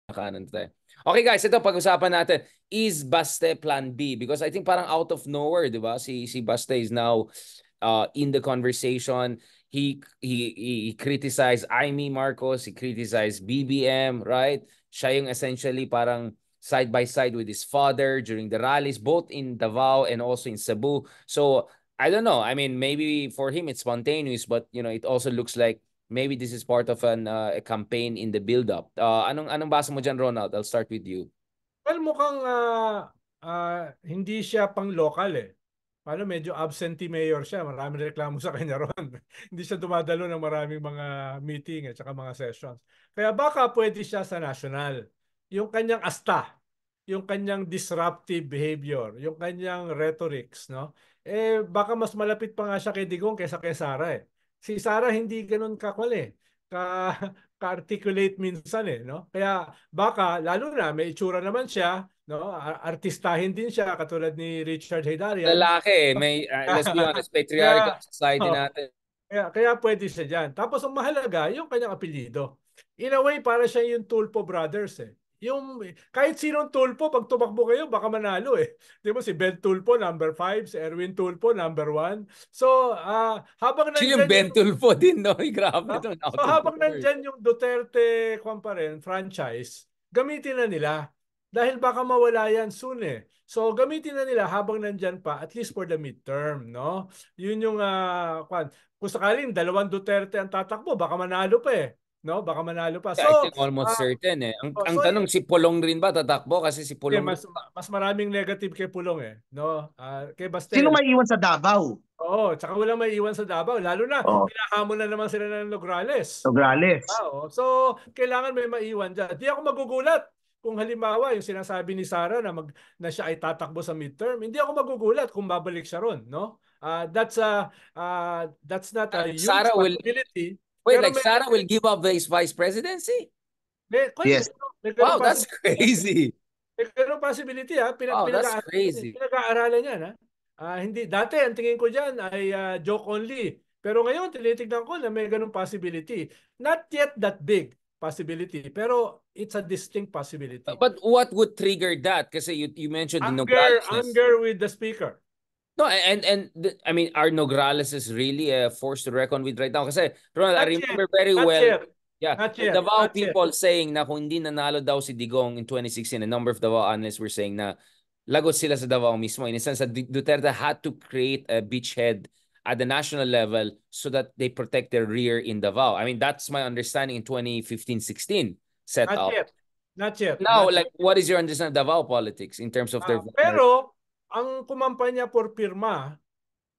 Kanan tayo. Okay guys, ito pag-usapan natin. Is Baste plan B? Because I think parang out of nowhere, di ba? Si Baste is now in the conversation. He criticized Amy Marcos, he criticized BBM, right? Siya yung essentially parang side by side with his father during the rallies, both in Davao and also in Cebu. So I don't know. I mean, maybe for him it's spontaneous, but it also looks like maybe this is part of a campaign in the build-up. Anong basa mo dyan, Ronald? I'll start with you. Well, mukhang hindi siya pang local eh. Paano medyo absentee mayor siya. Maraming reklamo sa kanya ron. Hindi siya dumadalo ng maraming mga meeting at saka mga sessions. Kaya baka pwede siya sa national. Yung kanyang asta, yung kanyang disruptive behavior, yung kanyang rhetorics, no? Baka mas malapit pa nga siya kay Digong kaysa kay Sara eh. Si Sara hindi ganoon kakwal ka ka-articulate minsan eh, no? Kaya baka lalo na may itsura naman siya, no? Artistahin din siya katulad ni Richard Haydarian. Lalaki, may, let's be honest, patriarchal Kaya, society oh, natin. kaya pwede siya dyan. Tapos ang mahalaga, yung kanyang apelyido. In a way, para siya yung Tulpo Brothers eh. Yung, kahit sinong Tulpo, pag tumakbo kayo, baka manalo eh. Di ba si Ben Tulpo, number 5, si Erwin Tulpo, number 1. So, habang Actually, yung nandyan yung Bentulfo din, no? Grabe ito, So out of habang nowhere. nandyan yung Duterte franchise, gamitin na nila. Dahil baka mawala yan soon eh. So gamitin na nila habang nandyan pa, at least for the midterm, no? Yun yung, kung sakaling dalawang Duterte ang tatakbo, baka manalo pa eh. No? Baka manalo pa. I So, think almost uh, certain eh. Ang so tanong, si Pulong rin ba tatakbo? Kasi si Pulong rin. mas maraming negative kay Pulong eh. No? Kay Sino Bastel. may iwan sa Davao? Oo, tsaka walang may iwan sa Davao. Lalo na, Oh, hinahamon na naman sila ng Nograles. Nograles. So, kailangan may maiwan dyan. Di ako magugulat kung halimbawa yung sinasabi ni Sara na siya ay tatakbo sa midterm. Hindi ako magugulat kung babalik siya ron, no? That's not a huge Sarah will, possibility. wait, Pero like Sarah will give up the vice presidency? Yes. may Wow, ganun that's possibility. crazy. May ganun possibility ha. Wow, that's crazy. Pinag-aaralan yan ha. Hindi, dati ang tingin ko dyan ay joke only. Pero ngayon, tinitignan ko na may ganun possibility. Not yet that big possibility, pero it's a distinct possibility. But what would trigger that? Kasi you mentioned the Nograles. Anger with the speaker. No, I mean, are Nograles is really a force to reckon with right now? Kasi, Ronald, I remember very well. Yeah, Not the yet. Davao Not yet. people saying na kung hindi nanalo daw si Digong in 2016, a number of Davao analysts were saying na lagot sila sa Davao mismo. In a sense that Duterte had to create a beachhead at the national level so that they protect their rear in Davao. I mean, that's my understanding in 2015-16 set Not up. yet. Not yet. Now, Not like, yet. what is your understanding of Davao politics in terms of their... Pero, ang kumampanya por pirma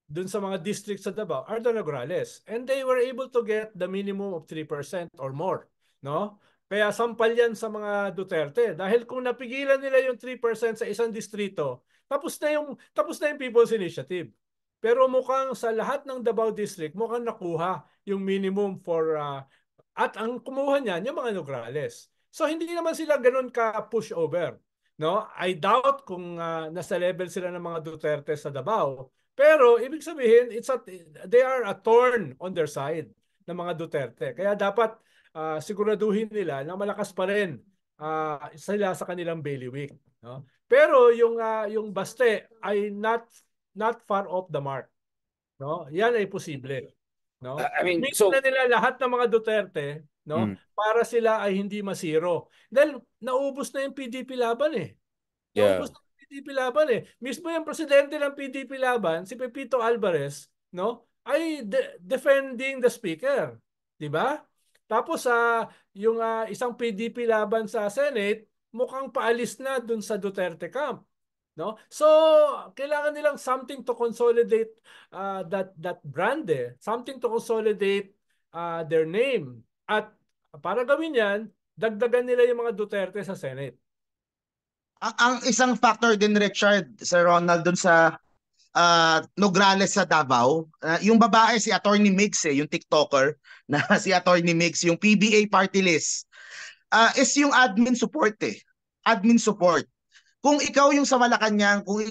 dun sa mga districts sa Davao are the Nograles. And they were able to get the minimum of 3% or more. No? Kaya sampal yan sa mga Duterte. Dahil kung napigilan nila yung 3% sa isang distrito, tapos na yung People's Initiative. Pero mukhang sa lahat ng Davao District, mukhang nakuha yung minimum for... at ang kumuha niyan, yung mga Nograles. So hindi naman sila ganun ka-push over. No? I doubt kung nasa level sila ng mga Duterte sa Davao. Pero ibig sabihin, they are a thorn on their side ng mga Duterte. Kaya dapat siguraduhin nila na malakas pa rin sila sa kanilang bailiwick. No? Pero yung Baste ay not far off the mark. No? Yan ay posible. No? I mean, Gamitin so... na nila lahat ng mga Duterte, no? Para sila ay hindi masiro. Dahil naubos na yung PDP laban eh. Yeah. Naubos na yung PDP laban eh. Mismo yung presidente ng PDP laban, si Pepito Alvarez, no? Ay defending the speaker, 'di ba? Tapos yung isang PDP laban sa Senate, mukhang paalis na dun sa Duterte camp. No? So, kailangan nilang something to consolidate that brand eh. Something to consolidate their name. At para gawin yan, dagdagan nila yung mga Duterte sa Senate. Ang isang factor din, Richard, Sir Ronald, dun sa Nograles sa Davao, yung babae si Attorney Migs yung TikToker na si Attorney Migs, yung PBA party list, is yung admin support eh. Admin support. Kung ikaw yung sa Malacanang, kung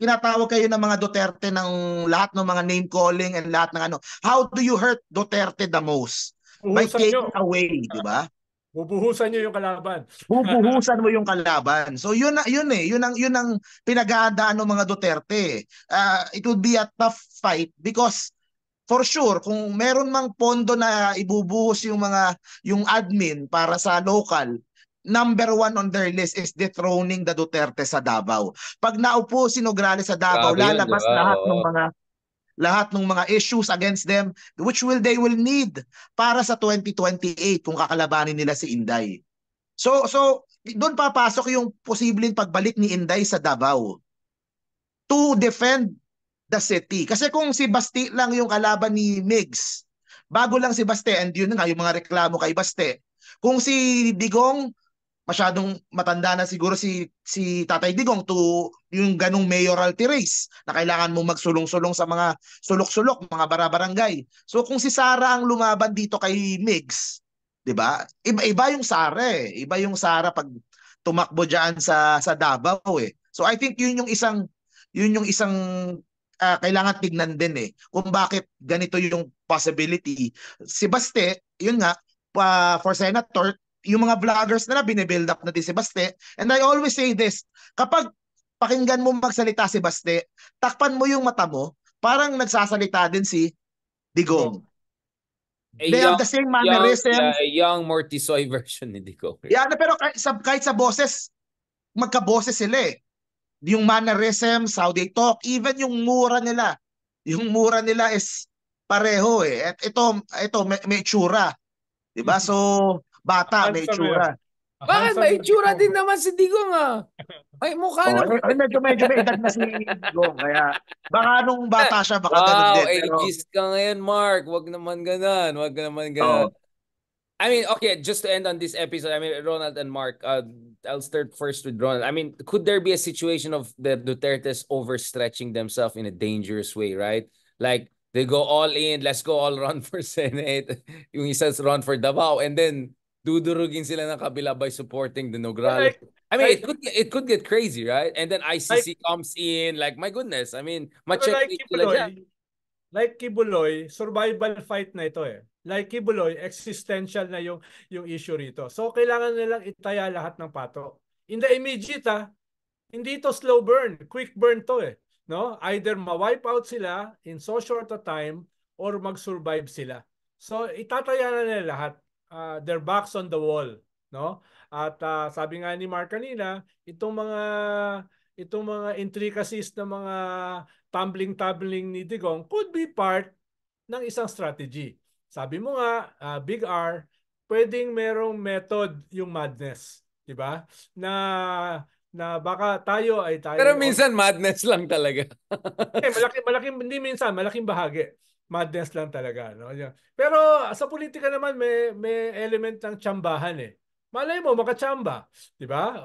tinatawag kayo ng mga Duterte ng lahat ng mga name calling and lahat ng ano, how do you hurt Duterte the most? By taking away, di ba? Bubuhusan niyo yung kalaban. Bubuhusan mo yung kalaban. So yun ang pinaghahandaan ng mga Duterte. It would be a tough fight because for sure kung meron mang pondo na ibubuhos yung admin para sa local, number one on their list is dethroning the Duterte sa Davao. Pag naupo si Nograles sa Davao, Grabe yun, di lalabas ba? Oo. lahat ng mga issues against them which they will need para sa 2028 kung kakalabanin nila si Inday. So doon papasok yung posibleng pagbalik ni Inday sa Davao to defend the city. Kasi kung si Basti lang yung kalaban ni Migs, bago lang si Baste, and yun nga yung mga reklamo kay Baste. Kung si Digong, masyadong matanda na siguro si Tatay Digong to yung ganung mayoralty race na kailangan mo magsulong-sulong sa mga sulok-sulok, mga barabarangay. So kung si Sara ang lumaban dito kay Migs, 'di ba? Iba yung Sara eh. Iba yung Sara pag tumakbo diyan sa Davao eh. So I think yun yung isang kailangan tignan din eh kung bakit ganito yung possibility. Si Baste, yun nga, for senator, yung mga vloggers na binibuild up na din si Baste. And I always say this, kapag pakinggan mo magsalita si Baste, takpan mo yung mata mo, parang nagsasalita din si Digong. They have the same mannerisms. A young Mortisoy version ni Dico. Yeah, pero kahit sa boses, magkaboses sila eh. Yung mannerisms, how they talk, even yung mura nila. Yung mura nila is pareho eh. At ito may itsura. 'Di ba? So, bata may itsura. Bakit may itsura din naman si Digong ah? May mukha naman. Medyo may edad na si Digong. Kaya baka nung bata siya, baka ganun din. Pero, ageist ka ngayon, Mark. Wag naman ganun. Wag naman ganun. I mean, okay, just to end on this episode, I mean, Ronald and Mark, I'll start first with Ronald. I mean, could there be a situation of the Dutertes overstretching themselves in a dangerous way, right? Like, they go all in, let's go all run for Senate. Yung isa's run for Davao, and then dudurugin sila ng kabila by supporting the Nograles. I mean, it could get crazy, right? And then ICC comes in, like, my goodness. I mean, like Kibuloy, survival fight na ito eh. Like Kibuloy, existential na yung issue rito. So kailangan nilang itaya lahat ng pato. In the immediate hindi to slow burn, quick burn to eh. No? Either ma-wipe out sila in so short a time or mag-survive sila. So itataya na nila lahat. Their backs on the wall, no? At sabi nga ni Mark kanina, itong mga intricacies ng mga tumbling ni Digong could be part ng isang strategy. Sabi mo nga, Big R, pwedeng merong method yung madness, 'di ba? Na baka tayo. Pero minsan madness lang talaga. malaking hindi minsan, malaking bahagi. Madness lang talaga, no? Pero sa politika naman may element ng tsambahan eh. Malay mo makachamba, 'di ba?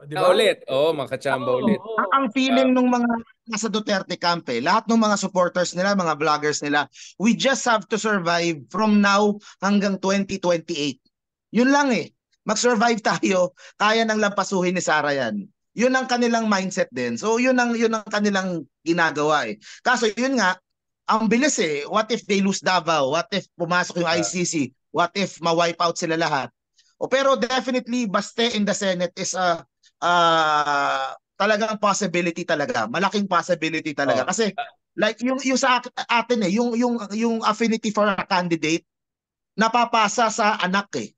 Di ba? Ulit. Makachamba ulit. Ang feeling ng mga nasa Duterte camp lahat ng mga supporters nila, mga vloggers nila, we just have to survive from now hanggang 2028. Yun lang eh. Mag-survive tayo, kaya nang lampasuhin ni Sara yan. Yun ang kanilang mindset din. So yun ang kanilang ginagawa eh. Kaso yun nga, ang bilis eh. What if they lose Davao? What if pumasok yung ICC? What if ma-wipe out sila lahat? Pero definitely Baste in the Senate is talagang possibility talaga. Malaking possibility talaga. Kasi like yung sa atin yung affinity for a candidate napapasa sa anak eh.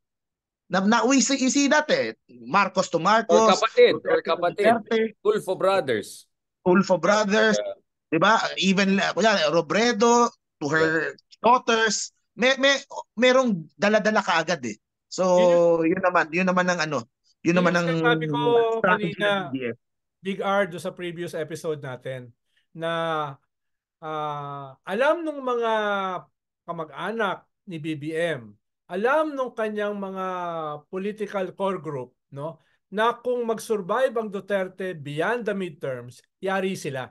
We see that eh. Marcos to Marcos. Or kapatid. Tulfo Brothers. Diba? Even Robredo to her daughters. Merong dala-dala kaagad eh. So, yun naman ang sabi ko kanina, Big R do sa previous episode natin na alam nung mga kamag-anak ni BBM, alam nung kanyang mga political core group, no, na kung mag-survive ang Duterte beyond the midterms, yari sila,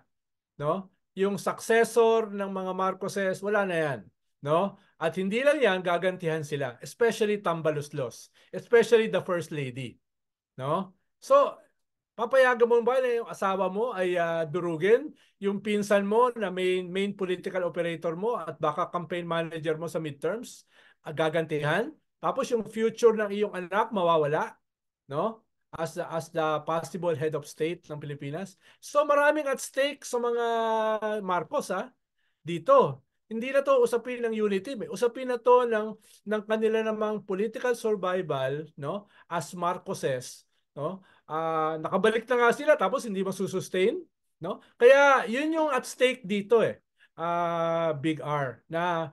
no? Yung successor ng mga Marcoses, wala na yan, no? At hindi lang yan, gagantihan sila, especially Tambaluslos, especially the First Lady. No? So, papayagan mo ba na yung asawa mo ay durugin? Yung pinsan mo na main political operator mo at baka campaign manager mo sa midterms, gagantihan? Tapos yung future ng iyong anak mawawala, no? As the possible head of state ng Pilipinas. So maraming at stake sa mga Marcos dito. Hindi na to usapin ng unity, usapin na to ng kanila namang political survival, no? As Marcoses, no? Nakabalik na nga sila tapos hindi masusustain, no? Kaya yun yung at stake dito Big R na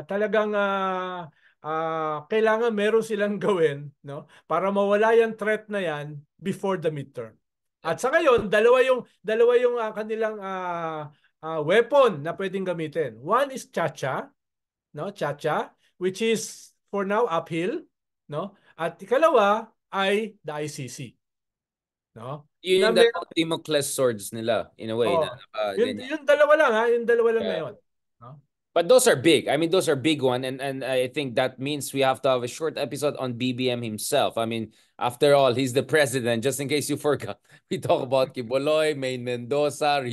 talagang kailangan meron silang gawin, no? Para mawala yung threat na yan before the midterm. At sa ngayon, dalawa yung kanilang weapon na pwedeng gamitin. One is Chacha, no? Chacha, which is for now uphill, no? At ikalawa ay the ICC. No? Yun yung dalawang Damocles swords nila in a way. Yung dalawa lang yung dalawa lang ngayon. No? But those are big. I mean, those are big one, and I think that means we have to have a short episode on BBM himself. I mean, after all, he's the president. Just in case you forgot, we talk about Quiboloy, Maine Mendoza,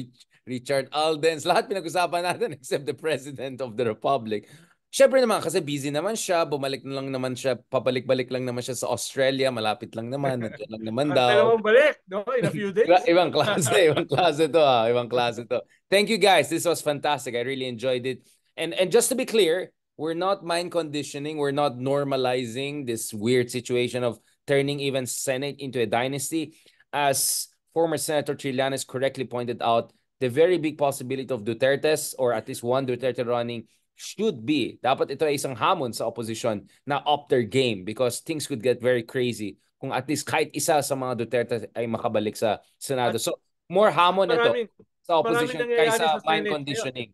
Richard Aldens, lahat pinag-usapan natin except the president of the republic. Syempre naman, kasi busy naman siya, bumalik na lang naman siya, papalik-balik lang naman siya sa Australia, malapit lang naman, nandiyan lang naman daw. Dalawang balik, no? In a few days. Ibang klase to ibang klase to. Thank you guys, this was fantastic. I really enjoyed it. And just to be clear, we're not mind conditioning, we're not normalizing this weird situation of turning even Senate into a dynasty. As former Senator Trillanes correctly pointed out, the very big possibility of Duterte's, or at least one Duterte running, should be, dapat ito ay isang hamon sa opposition na up their game, because things could get very crazy kung at least kahit isa sa mga Duterte ay makabalik sa Senado. So, more hamon ito sa opposition kaysa mind conditioning.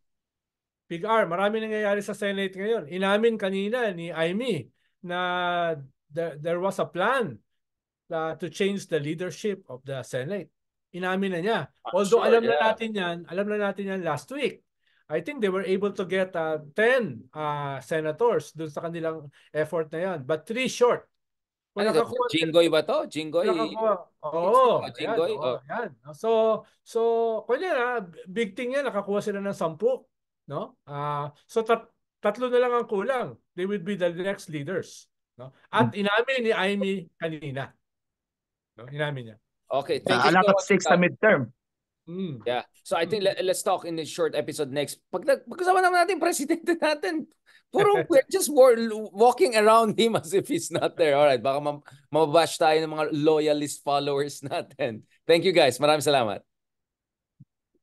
Big R, marami nangyayari sa Senate ngayon. Inamin kanina ni Amy na there was a plan to change the leadership of the Senate. Inamin na niya. Although alam na natin yan last week. I think they were able to get 10 senators dun sa kanilang effort na yan. But 3 short. Jinggoy ba to? Jinggoy? Oo. Jinggoy? Yan. So kunya big thing yan. Nakakuha sila ng 10. No? So tatlo na lang ang kulang. They will be the next leaders. No? At inamin ni Amy kanina. No? Inamin niya. Okay, thank you. A lot of 6 sa midterm. Yeah. So I think let's talk in this short episode next. Pagkasama naman natin presidente natin. Puro we're just walking around him as if he's not there. All right, baka mababash tayo ng mga loyalist followers natin. Thank you guys. Maraming salamat.